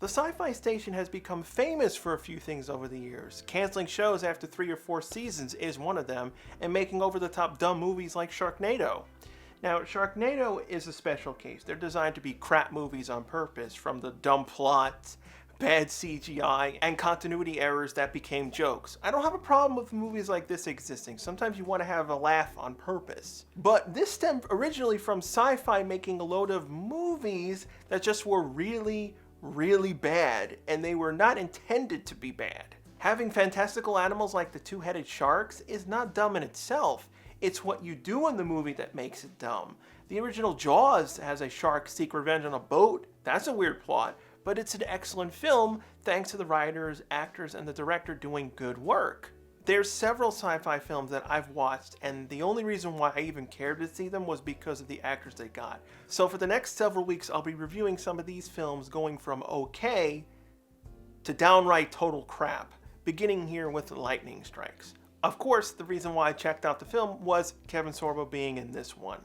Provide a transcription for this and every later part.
The Syfy station has become famous for a few things over the years. Canceling shows after 3 or 4 seasons is one of them, and making over-the-top dumb movies like Sharknado. Now, Sharknado is a special case. They're designed to be crap movies on purpose, from the dumb plots, bad CGI, and continuity errors that became jokes. I don't have a problem with movies like this existing. Sometimes you want to have a laugh on purpose. But this stemmed originally from Syfy making a load of movies that just were really bad, and they were not intended to be bad. Having fantastical animals like the two-headed sharks is not dumb in itself. It's what you do in the movie that makes it dumb. The original Jaws has a shark seek revenge on a boat. That's a weird plot, but it's an excellent film thanks to the writers, actors, and the director doing good work. There's several sci-fi films that I've watched, and the only reason why I even cared to see them was because of the actors they got. So for the next several weeks, I'll be reviewing some of these films going from okay to downright total crap, beginning here with Lightning Strikes. Of course, the reason why I checked out the film was Kevin Sorbo being in this one.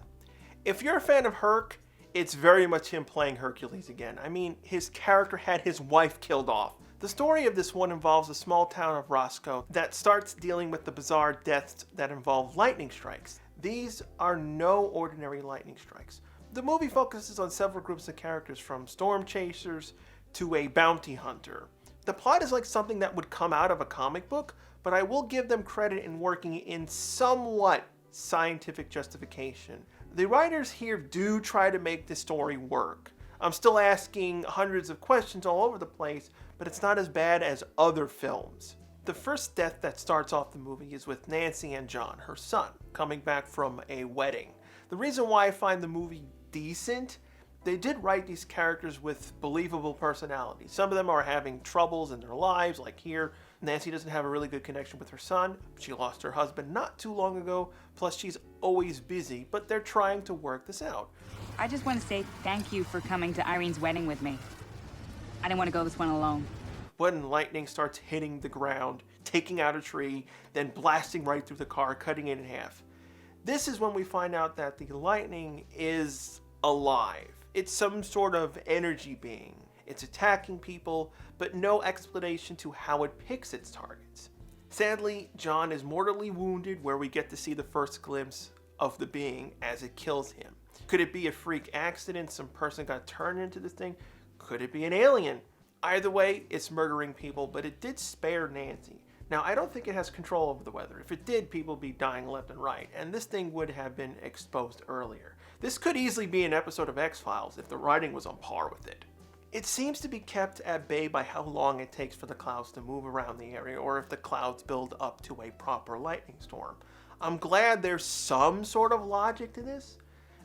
If you're a fan of Herc, it's very much him playing Hercules again. I mean, his character had his wife killed off. The story of this one involves a small town of Roscoe that starts dealing with the bizarre deaths that involve lightning strikes. These are no ordinary lightning strikes. The movie focuses on several groups of characters, from storm chasers to a bounty hunter. The plot is like something that would come out of a comic book, but I will give them credit in working in somewhat scientific justification. The writers here do try to make the story work. I'm still asking hundreds of questions all over the place, but it's not as bad as other films. The first death that starts off the movie is with Nancy and John, her son, coming back from a wedding. The reason why I find the movie decent, they did write these characters with believable personalities. Some of them are having troubles in their lives, like here, Nancy doesn't have a really good connection with her son. She lost her husband not too long ago, plus she's always busy, but they're trying to work this out. I just want to say thank you for coming to Irene's wedding with me. I didn't want to go this one alone. When lightning starts hitting the ground, taking out a tree, then blasting right through the car, cutting it in half. This is when we find out that the lightning is alive. It's some sort of energy being. It's attacking people, but no explanation to how it picks its targets. Sadly, John is mortally wounded, where we get to see the first glimpse of the being as it kills him. Could it be a freak accident? Some person got turned into this thing? Could it be an alien? Either way, it's murdering people, but it did spare Nancy. Now, I don't think it has control over the weather. If it did, people would be dying left and right, and this thing would have been exposed earlier. This could easily be an episode of X-Files if the writing was on par with it. It seems to be kept at bay by how long it takes for the clouds to move around the area, or if the clouds build up to a proper lightning storm. I'm glad there's some sort of logic to this.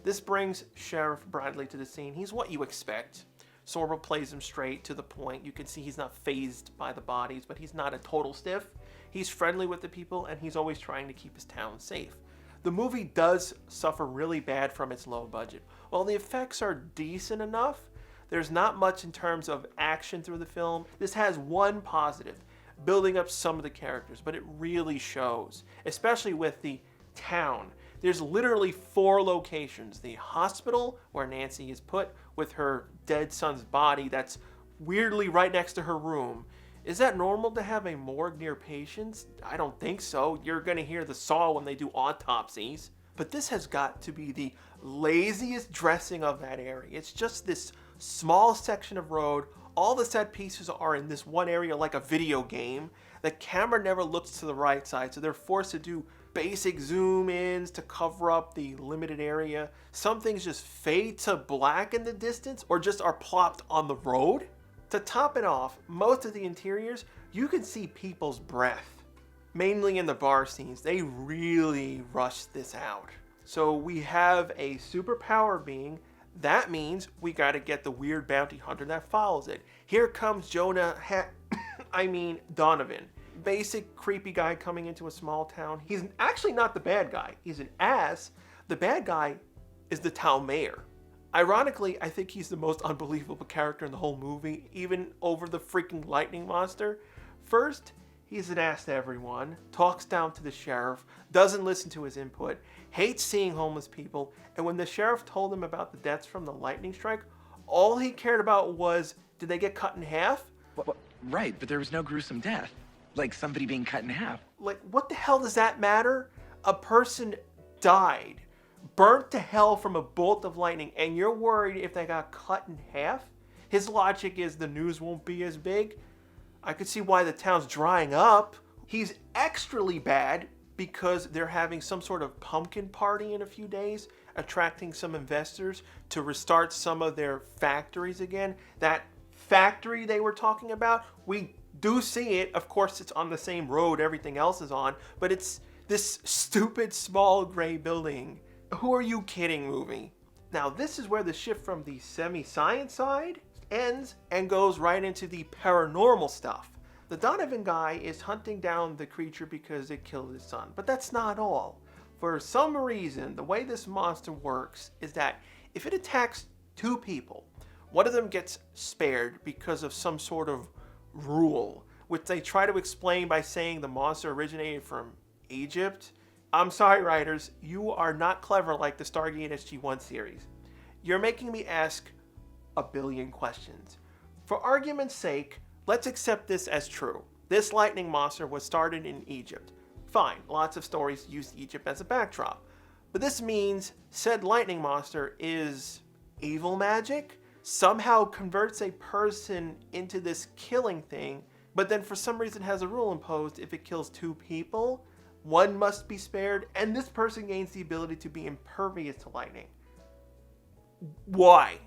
This brings Sheriff Bradley to the scene. He's what you expect. Sorbo plays him straight to the point. You can see he's not fazed by the bodies, but he's not a total stiff. He's friendly with the people, and he's always trying to keep his town safe. The movie does suffer really bad from its low budget. While the effects are decent enough, there's not much in terms of action through the film. This has one positive, building up some of the characters, but it really shows, especially with the town. There's literally 4 locations. The hospital, where Nancy is put with her dead son's body that's weirdly right next to her room. Is that normal to have a morgue near patients? I don't think so. You're gonna hear the saw when they do autopsies. But this has got to be the laziest dressing of that area. It's just this small section of road. All the set pieces are in this one area like a video game. The camera never looks to the right side, so they're forced to do basic zoom ins to cover up the limited area. Some things just fade to black in the distance or just are plopped on the road. To top it off, most of the interiors, you can see people's breath. Mainly in the bar scenes, they really rushed this out. So we have a superpower being. That means we gotta get the weird bounty hunter that follows it. Here comes Donovan. Basic creepy guy coming into a small town. He's actually not the bad guy. He's an ass. The bad guy is the town mayor. Ironically, I think he's the most unbelievable character in the whole movie, even over the freaking lightning monster. First, he's an ass to everyone, talks down to the sheriff, doesn't listen to his input, hates seeing homeless people, and when the sheriff told him about the deaths from the lightning strike, all he cared about was Did they get cut in half? Right, but there was no gruesome death. Like somebody being cut in half. Like, what the hell does that matter? A person died, burnt to hell from a bolt of lightning, and you're worried if they got cut in half? His logic is the news won't be as big. I could see why the town's drying up. He's extrally bad because they're having some sort of pumpkin party in a few days, attracting some investors to restart some of their factories again. That factory they were talking about, we do see it. Of course, it's on the same road everything else is on, but it's this stupid small gray building. Who are you kidding movie? Now, this is where the shift from the semi-science side ends and goes right into the paranormal stuff. The Donovan guy is hunting down the creature because it killed his son, but that's not all. For some reason, the way this monster works is that if it attacks two people, one of them gets spared because of some sort of rule, which they try to explain by saying the monster originated from Egypt. I'm sorry, writers, you are not clever like the Stargate SG-1 series. You're making me ask a billion questions. For argument's sake, let's accept this as true. This lightning monster was started in Egypt. Fine, lots of stories use Egypt as a backdrop. But this means said lightning monster is evil magic? Somehow converts a person into this killing thing, but then for some reason has a rule imposed: if it kills two people, one must be spared, and this person gains the ability to be impervious to lightning. Why?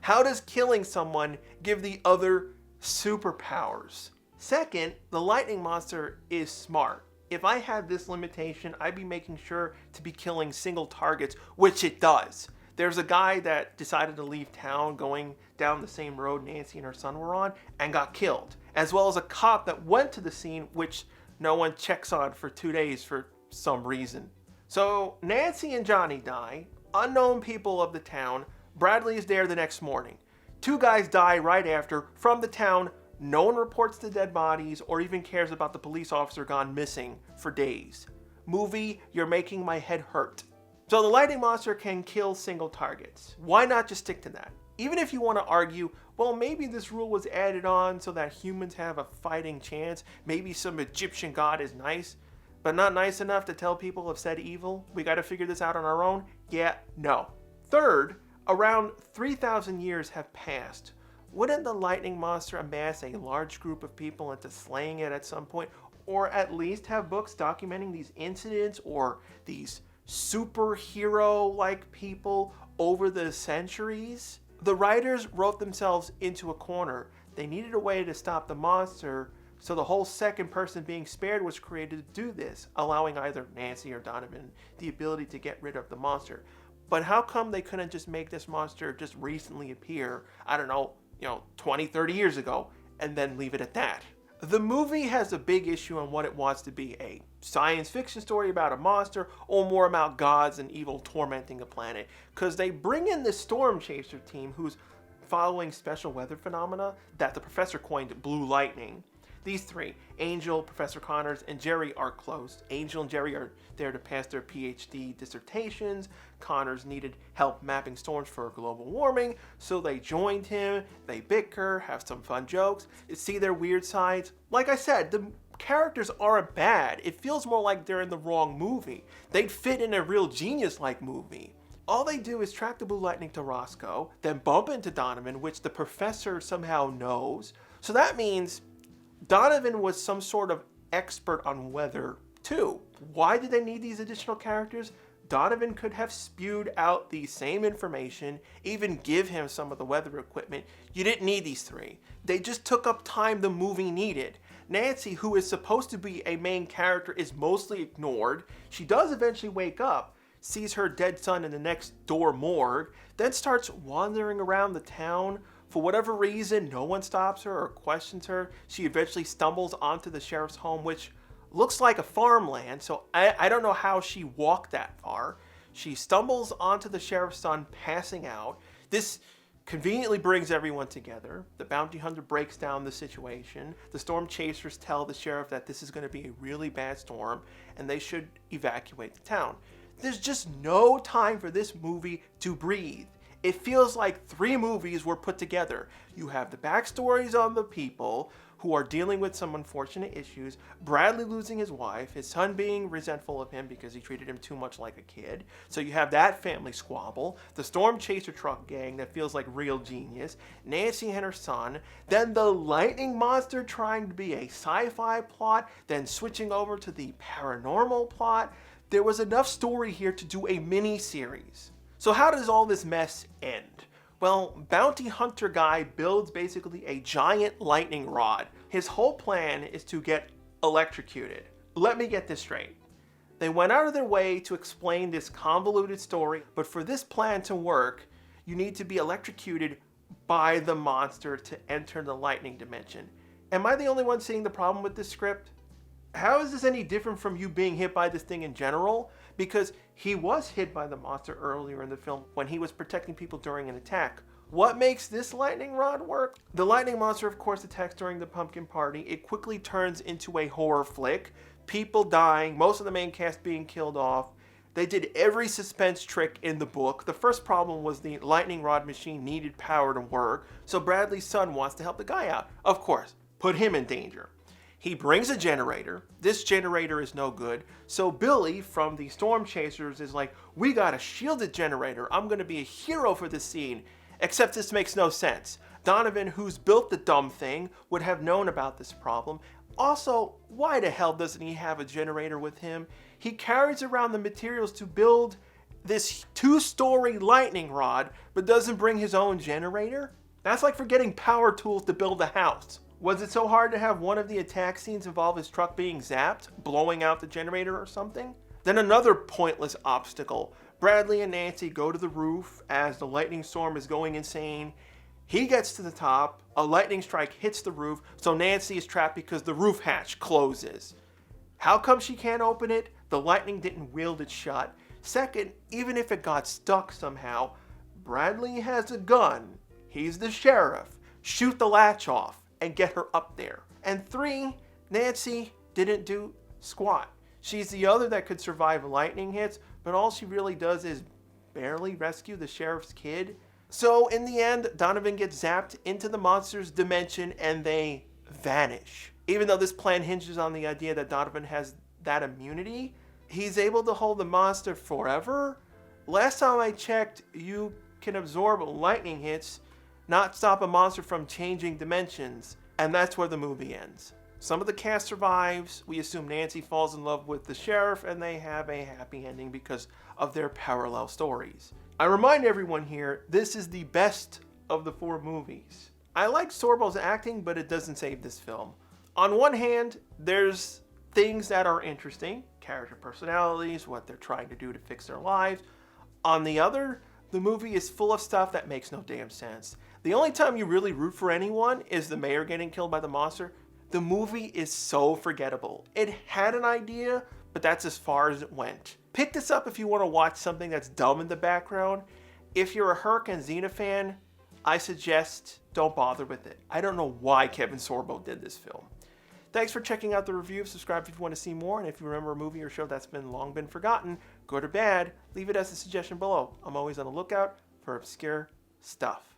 How does killing someone give the other superpowers? Second, the lightning monster is smart. If I had this limitation, I'd be making sure to be killing single targets, which it does. There's a guy that decided to leave town going down the same road Nancy and her son were on and got killed, as well as a cop that went to the scene, which no one checks on for 2 days for some reason. So Nancy and Johnny die, unknown people of the town. Bradley is there the next morning. Two guys die right after from the town. No one reports the dead bodies or even cares about the police officer gone missing for days. Movie, you're making my head hurt. So the lightning monster can kill single targets. Why not just stick to that? Even if you want to argue, well, maybe this rule was added on so that humans have a fighting chance. Maybe some Egyptian god is nice, but not nice enough to tell people of said evil. We got to figure this out on our own? Yeah, no. Third, around 3,000 years have passed. Wouldn't the lightning monster amass a large group of people into slaying it at some point? Or at least have books documenting these incidents or these superhero-like people over the centuries? The writers wrote themselves into a corner. They needed a way to stop the monster, so the whole second person being spared was created to do this, allowing either Nancy or Donovan the ability to get rid of the monster. But how come they couldn't just make this monster just recently appear, I don't know, 20, 30 years ago, and then leave it at that? The movie has a big issue on what it wants to be, a science fiction story about a monster or more about gods and evil tormenting a planet, because they bring in this storm chaser team who's following special weather phenomena that the professor coined blue lightning. These three, Angel, Professor Connors, and Jerry, are close. Angel and Jerry are there to pass their PhD dissertations. Connors needed help mapping storms for global warming, so they joined him. They bicker, have some fun jokes, see their weird sides. Like I said, the characters aren't bad. It feels more like they're in the wrong movie. They'd fit in a real genius-like movie. All they do is track the blue lightning to Roscoe, then bump into Donovan, which the professor somehow knows. So that means Donovan was some sort of expert on weather too. Why did they need these additional characters? Donovan could have spewed out the same information, even give him some of the weather equipment. You didn't need these three. They just took up time the movie needed. Nancy, who is supposed to be a main character, is mostly ignored. She does eventually wake up, sees her dead son in the next door morgue, then starts wandering around the town. For whatever reason, no one stops her or questions her. She eventually stumbles onto the sheriff's home, which looks like a farmland, so I don't know how she walked that far. She stumbles onto the sheriff's son passing out. This conveniently brings everyone together. The bounty hunter breaks down the situation. The storm chasers tell the sheriff that this is going to be a really bad storm and they should evacuate the town. There's just no time for this movie to breathe. It feels like 3 movies were put together. You have the backstories on the people who are dealing with some unfortunate issues, Bradley losing his wife, his son being resentful of him because he treated him too much like a kid. So you have that family squabble, the storm chaser truck gang that feels like real genius, Nancy and her son, then the lightning monster trying to be a sci-fi plot, then switching over to the paranormal plot. There was enough story here to do a mini-series. So how does all this mess end? Well, bounty hunter guy builds basically a giant lightning rod. His whole plan is to get electrocuted. Let me get this straight. They went out of their way to explain this convoluted story, but for this plan to work, you need to be electrocuted by the monster to enter the lightning dimension. Am I the only one seeing the problem with this script? How is this any different from you being hit by this thing in general? Because he was hit by the monster earlier in the film when he was protecting people during an attack. What makes this lightning rod work? The lightning monster, of course, attacks during the pumpkin party. It quickly turns into a horror flick. People dying, most of the main cast being killed off. They did every suspense trick in the book. The first problem was the lightning rod machine needed power to work, so Bradley's son wants to help the guy out. Of course, put him in danger. He brings a generator. This generator is no good. So Billy from the Storm Chasers is like, we got a shielded generator. I'm going to be a hero for this scene. Except this makes no sense. Donovan, who's built the dumb thing, would have known about this problem. Also, why the hell doesn't he have a generator with him? He carries around the materials to build this 2-story lightning rod, but doesn't bring his own generator? That's like forgetting power tools to build a house. Was it so hard to have one of the attack scenes involve his truck being zapped, blowing out the generator or something? Then another pointless obstacle. Bradley and Nancy go to the roof as the lightning storm is going insane. He gets to the top, a lightning strike hits the roof, so Nancy is trapped because the roof hatch closes. How come she can't open it? The lightning didn't wield it shut. Second, even if it got stuck somehow, Bradley has a gun. He's the sheriff. Shoot the latch off and get her up there. And 3, Nancy didn't do squat. She's the other that could survive lightning hits, but all she really does is barely rescue the sheriff's kid. So in the end, Donovan gets zapped into the monster's dimension and they vanish. Even though this plan hinges on the idea that Donovan has that immunity, he's able to hold the monster forever. Last time I checked, you can absorb lightning hits, not stop a monster from changing dimensions, and that's where the movie ends. Some of the cast survives. We assume Nancy falls in love with the sheriff, and they have a happy ending because of their parallel stories. I remind everyone here, this is the best of the 4 movies. I like Sorbo's acting, but it doesn't save this film. On one hand, there's things that are interesting, character personalities, what they're trying to do to fix their lives. On the other, the movie is full of stuff that makes no damn sense. The only time you really root for anyone is the mayor getting killed by the monster. The movie is so forgettable. It had an idea, but that's as far as it went. Pick this up if you want to watch something that's dumb in the background. If you're a Herc and Xena fan, I suggest don't bother with it. I don't know why Kevin Sorbo did this film. Thanks for checking out the review. Subscribe if you want to see more, and if you remember a movie or show that's long been forgotten, good or bad, leave it as a suggestion below. I'm always on the lookout for obscure stuff.